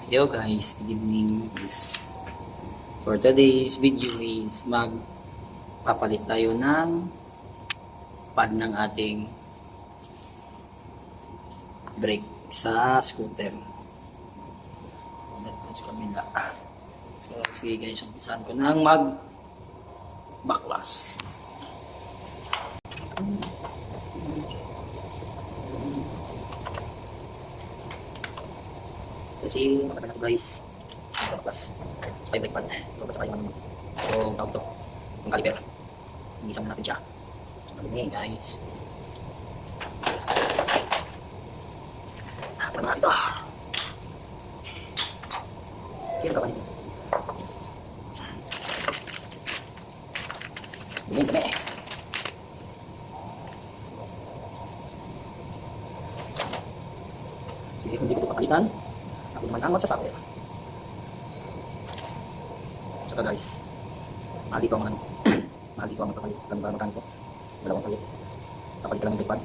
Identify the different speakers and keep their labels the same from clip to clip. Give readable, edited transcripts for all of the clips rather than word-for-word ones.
Speaker 1: Yo guys, good evening. For today's video is magpapalit tayo ng pad ng ating brake sa scooter. Sa kamila. So, sige guys, umpisahan ko ng baklas. Kasi matagal na guys, baklas ay brake pad. So basta kayo yung tawag to, yung caliper. Inisang na natin siya. Malumi guys. Apa na ito? Kaya ka pa nito. Bigyan kami. Sige, kung di ko ito papalitan, ako naman ang magsasabi. Saka guys, mahal dito ang magpapalit ng makaniko. Dalawang palit. Papalit ka lang ng brake pad.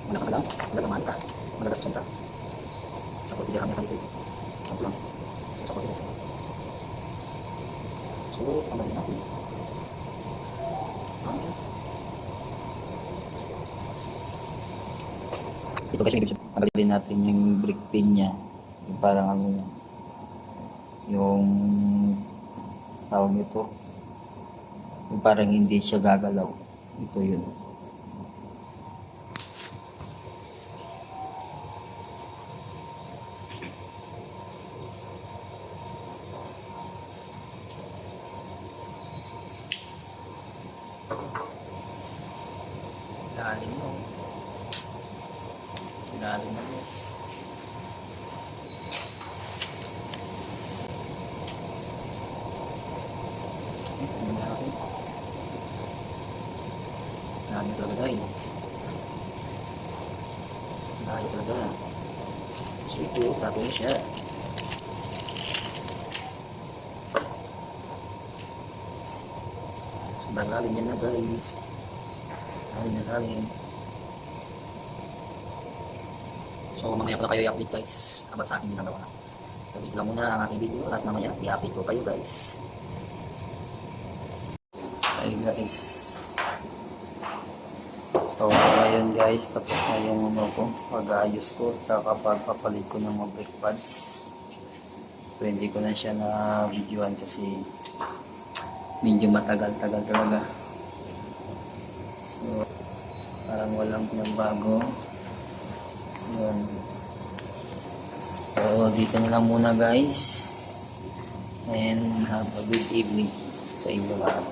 Speaker 1: Wala ka na lang, magagamaan ka. Magagastos ka. Sa korte dirham na kalito. Ang lang. Sa korte. So, pamalit natin. Ito guys, tanggalin natin yung brake pin niya. Yung parang ano niya. Yung tawag nito. Yung parang hindi siya gagalaw. Ito yun. Ilalim mo. Ilalim mo guys. Ilalim talaga guys. Ilalim talaga. So ito, tapos mo siya. Sobrang lalim yan na guys. Lalim. So mamaya ko na kayo i-update guys about sa aking ginagawa. So dito lang muna ang aking video at mamaya i-update ko kayo guys. Ay guys. So ngayon guys, tapos na yung pag-aayos ko kapag papalit ko ng mga brake pads. So hindi ko na siya na videoan kasi medyo matagal-tagal talaga. So parang walang pinagbago. Yun. So dito na lang muna guys, and have a good evening sa inyo lahat.